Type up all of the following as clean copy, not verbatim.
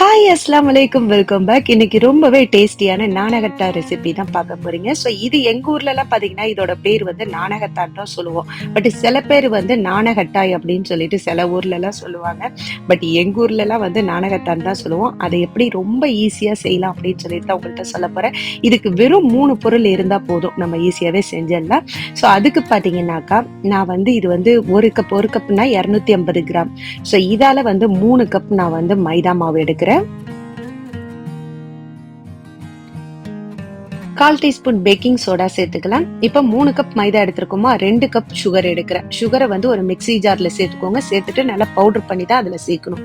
Hi அஸ்லாம் வலைக்கும், welcome back. இன்னைக்கு ரொம்பவே டேஸ்டியான நானகட்டா ரெசிபி தான் பார்க்க போறீங்க. ஸோ இது எங்க ஊர்ல எல்லாம் பாத்தீங்கன்னா இதோட பேர் வந்து நானகத்தான் தான் சொல்லுவோம். பட் சில பேர் வந்து நானகட்டாய் அப்படின்னு சொல்லிட்டு சில ஊர்ல எல்லாம் சொல்லுவாங்க. பட் எங்க ஊர்ல எல்லாம் வந்து நானகத்தான் தான் சொல்லுவோம். அதை எப்படி ரொம்ப ஈஸியா செய்யலாம் அப்படின்னு சொல்லிட்டு உங்கள்கிட்ட சொல்ல போறேன். இதுக்கு வெறும் 3 பொருள் இருந்தா போதும், நம்ம ஈஸியாவே செஞ்சிடலாம். ஸோ அதுக்கு பாத்தீங்கன்னாக்கா நான் வந்து இது வந்து ஒரு கப்னா 250 கிராம். ஸோ இதால வந்து 3 கப் நான் வந்து மைதா மாவு எடுக்கிறேன். 1/4 டீஸ்பூன் பேக்கிங் சோடா சேர்த்துக்கலாம். இப்ப 3 கப் மைதா எடுத்திருக்கோமா, 2 கப் சுகர் எடுக்கிறேன். சுகரை வந்து ஒரு மிக்ஸி ஜார்ல சேர்த்துக்கோங்க. சேர்த்துட்டு நல்லா பவுடர் பண்ணி தான் அதுல சேர்க்கணும்.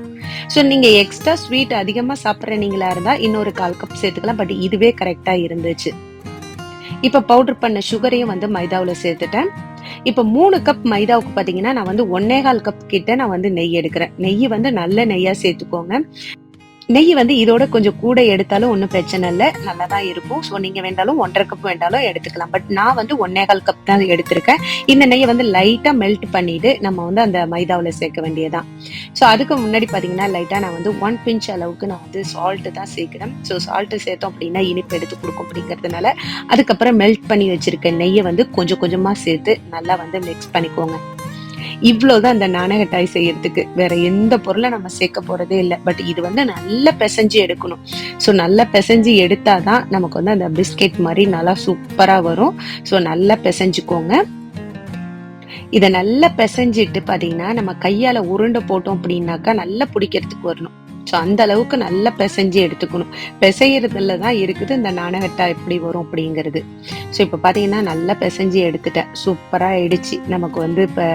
ஸோ நீங்க எக்ஸ்ட்ரா ஸ்வீட் அதிகமா சாப்பிட்ற நீங்களா இருந்தா இன்னொரு 1/4 கப் சேர்த்துக்கலாம். பட் இதுவே கரெக்டா இருந்துச்சு. இப்ப பவுடர் பண்ண சுகரையும் வந்து மைதாவுல சேர்த்துட்டேன். இப்ப 3 கப் மைதாவுக்கு பாத்தீங்கன்னா நான் வந்து 1/4 கப் கிட்ட நான் வந்து நெய் எடுக்கிறேன். நெய் வந்து நல்ல நெய்யா சேர்த்துக்கோங்க. நெய் வந்து இதோட கொஞ்சம் கூட எடுத்தாலும் ஒன்றும் பிரச்சனை இல்லை, நல்லா தான் இருக்கும். ஸோ நீங்க வேண்டாலும் 1/2 கப் வேண்டாலும் எடுத்துக்கலாம். பட் நான் வந்து 1/4 கப் தான் எடுத்திருக்கேன். இந்த நெய்யை வந்து லைட்டா மெல்ட் பண்ணிட்டு நம்ம வந்து அந்த மைதாவில் சேர்க்க வேண்டியதான். ஸோ அதுக்கு முன்னாடி பாத்தீங்கன்னா லைட்டா நான் வந்து 1 பிஞ்ச் அளவுக்கு நான் வந்து சால்ட் தான் சேர்க்கிறேன். ஸோ சால்ட் சேர்த்தோம் அப்படின்னா இனிப்பு எடுத்து கொடுக்கும் அப்படிங்கிறதுனால அதுக்கப்புறம் மெல்ட் பண்ணி வச்சிருக்க நெய்யை வந்து கொஞ்சம் கொஞ்சமா சேர்த்து நல்லா வந்து மிக்ஸ் பண்ணிக்கோங்க. இவ்வளவுதான் இந்த நானகட்டாய் செய்யறதுக்கு. வேற எந்த பொருளை நம்ம சேர்க்க போறதே இல்லை. பட் இது வந்து நல்லா பிசைஞ்சு எடுக்கணும். ஸோ நல்லா பிசைஞ்சு எடுத்தாதான் நமக்கு வந்து அந்த பிஸ்கெட் மாதிரி நல்லா சூப்பரா வரும். ஸோ நல்லா பிசைஞ்சுக்கோங்க. இதை நல்லா பிசைஞ்சிட்டு பாத்தீங்கன்னா நம்ம கையால உருண்டை போட்டோம் அப்படின்னாக்கா நல்லா பிடிக்கிறதுக்கு வரணும். ஸோ அந்த அளவுக்கு நல்லா பிசைஞ்சு எடுத்துக்கணும். பிசையறதுல தான் இருக்குது இந்த நானகட்டா எப்படி வரும் அப்படிங்கிறது. ஸோ இப்போ பார்த்தீங்கன்னா நல்லா பிசைஞ்சு எடுத்துட்டேன். சூப்பராக ஆயிடுச்சு நமக்கு வந்து இப்போ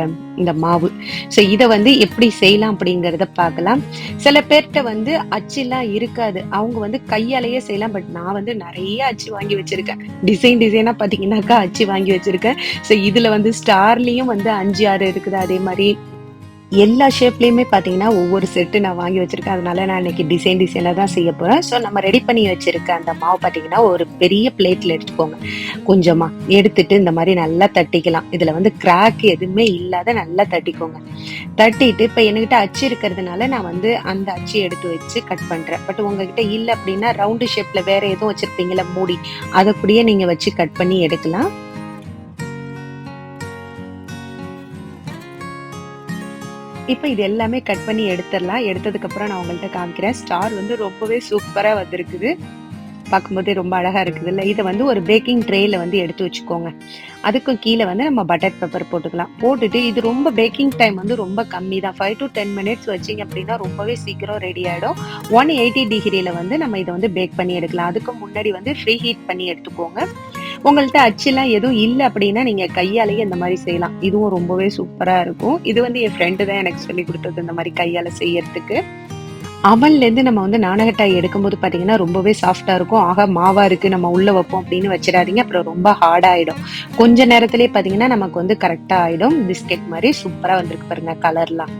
இந்த மாவு. ஸோ இதை வந்து எப்படி செய்யலாம் அப்படிங்கிறத பார்க்கலாம். சில பேர்கிட்ட வந்து அச்சுலாம் இருக்காது, அவங்க வந்து கையாலேயே செய்யலாம். பட் நான் வந்து நிறைய அச்சு வாங்கி வச்சிருக்கேன். டிசைனா பார்த்தீங்கன்னாக்கா அச்சு வாங்கி வச்சிருக்கேன். ஸோ இதில் வந்து ஸ்டார்லேயும் வந்து 5, 6 இருக்குது. அதே மாதிரி எல்லா ஷேப்லயுமே பாத்தீங்கன்னா ஒவ்வொரு செட்டு நான் வாங்கி வச்சிருக்கேன். அதனால நான் இன்னைக்கு டிசைனா தான் செய்ய போறேன். ஸோ நம்ம ரெடி பண்ணி வச்சிருக்க அந்த மாவு பாத்தீங்கன்னா ஒரு பெரிய பிளேட்ல எடுத்துக்கோங்க. கொஞ்சமா எடுத்துட்டு இந்த மாதிரி நல்லா தட்டிக்கலாம். இதுல வந்து கிராக் எதுவுமே இல்லாத நல்லா தட்டிக்கோங்க. தட்டிட்டு இப்ப என்கிட்ட அச்சு இருக்கிறதுனால நான் வந்து அந்த அச்சு எடுத்து வச்சு கட் பண்றேன். பட் உங்ககிட்ட இல்லை அப்படின்னா ரவுண்டு ஷேப்ல வேற எதுவும் வச்சிருப்பீங்களா மூடி, அதை அப்படியே நீங்க வச்சு கட் பண்ணி எடுக்கலாம். இப்ப இது எல்லாமே கட் பண்ணி எடுத்துடலாம். எடுத்ததுக்கு அப்புறம் நான் உங்கள்கிட்ட காமிக்கிறேன். ஸ்டார் வந்து ரொம்பவே சூப்பரா வந்திருக்குது. பார்க்கும்போதே ரொம்ப அழகா இருக்குது இல்லை. இதை வந்து ஒரு பேக்கிங் ட்ரேல வந்து எடுத்து வச்சுக்கோங்க. அதுக்கும் கீழே வந்து நம்ம பட்டர் பெப்பர் போட்டுக்கலாம். போட்டுட்டு இது ரொம்ப பேக்கிங் டைம் வந்து ரொம்ப கம்மி தான். 5 to 10 மினிட்ஸ் வச்சிங்க அப்படின்னா ரொம்பவே சீக்கிரம் ரெடி ஆகிடும். 180 டிகிரியில் வந்து நம்ம இதை வந்து பேக் பண்ணி எடுக்கலாம். அதுக்கு முன்னாடி வந்து ஃப்ரீ ஹீட் பண்ணி எடுத்துக்கோங்க. உங்கள்கிட்ட அச்சுலாம் எதுவும் இல்லை அப்படின்னா நீங்க கையாலேயே இந்த மாதிரி செய்யலாம். இதுவும் ரொம்பவே சூப்பரா இருக்கும். இது வந்து என் ஃப்ரெண்டு தான் எனக்கு சொல்லி கொடுத்தது இந்த மாதிரி கையால செய்யறதுக்கு. அவன்ல இருந்து நம்ம வந்து நானகட்டாய் எடுக்கும்போது பாத்தீங்கன்னா ரொம்பவே சாஃப்டா இருக்கும். ஆக மாவா இருக்கு நம்ம உள்ள வைப்போம் அப்படின்னு வச்சிடாதீங்க, அப்புறம் ரொம்ப ஹார்ட் ஆயிடும். கொஞ்ச நேரத்திலேயே பாத்தீங்கன்னா நமக்கு வந்து கரெக்டா ஆயிடும். பிஸ்கெட் மாதிரி சூப்பரா வந்திருக்கு பாருங்க. கலர்லாம்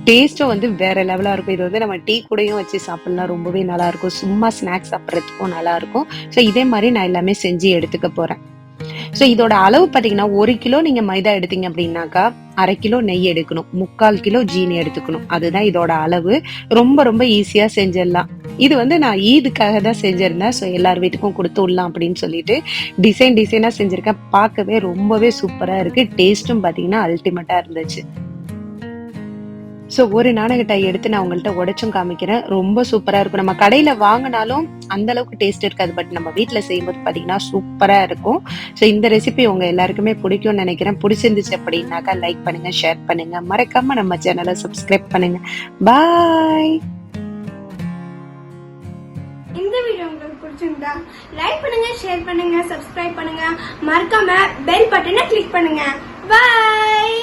டேஸ்டும் வந்து வேற லெவலா இருக்கும். இது வந்து நம்ம டீ கூடயும் வச்சு சாப்பிடலாம், ரொம்பவே நல்லா இருக்கும். சும்மா ஸ்நாக்ஸ் சாப்பிட்றதுக்கும் நல்லா இருக்கும். ஸோ இதே மாதிரி நான் எல்லாமே செஞ்சு எடுத்துக்க போறேன். ஸோ இதோட அளவு பார்த்தீங்கன்னா 1 கிலோ நீங்க மைதா எடுத்தீங்க அப்படின்னாக்கா 1/2 கிலோ நெய் எடுக்கணும், 3/4 கிலோ ஜீனி எடுத்துக்கணும். அதுதான் இதோட அளவு. ரொம்ப ரொம்ப ஈஸியா செஞ்சிடலாம். இது வந்து நான் ஈதுக்காக தான் செஞ்சிருந்தேன். ஸோ எல்லார் வீட்டுக்கும் கொடுத்து விடலாம் அப்படின்னு சொல்லிட்டு டிசைனா செஞ்சிருக்கேன். பார்க்கவே ரொம்பவே சூப்பரா இருக்கு. டேஸ்ட்டும் பார்த்தீங்கன்னா அல்டிமேட்டா இருந்துச்சு. ஸோ ஒரு நானகட்டாய் எடுத்து நான் உங்கள்கிட்ட உடைச்சும் காமிக்கிறேன். ரொம்ப சூப்பரா இருக்கும். நம்ம கடையில வாங்கினாலும் அந்த அளவுக்கு டேஸ்ட் இருக்காது. பட் நம்ம வீட்டுல செய்யும்போது பாத்தீங்கன்னா சூப்பரா இருக்கும். ஸோ இந்த ரெசிபி உங்க எல்லாருக்குமே பிடிக்கும்னு நினைக்கிறேன். பிடிச்சிருந்துச்சு அப்படின்னாக்கா லைக் பண்ணுங்க, ஷேர் பண்ணுங்க, மறக்காம நம்ம சேனலை சப்ஸ்கிரைப் பண்ணுங்க. பாய். இந்த வீடியோ உங்களுக்கு பிடிச்சிருந்தா லைக் பண்ணுங்க, ஷேர் பண்ணுங்க, சப்ஸ்கிரைப் பண்ணுங்க, மறக்காம பெல் பட்டனை கிளிக் பண்ணுங்க. பாய்.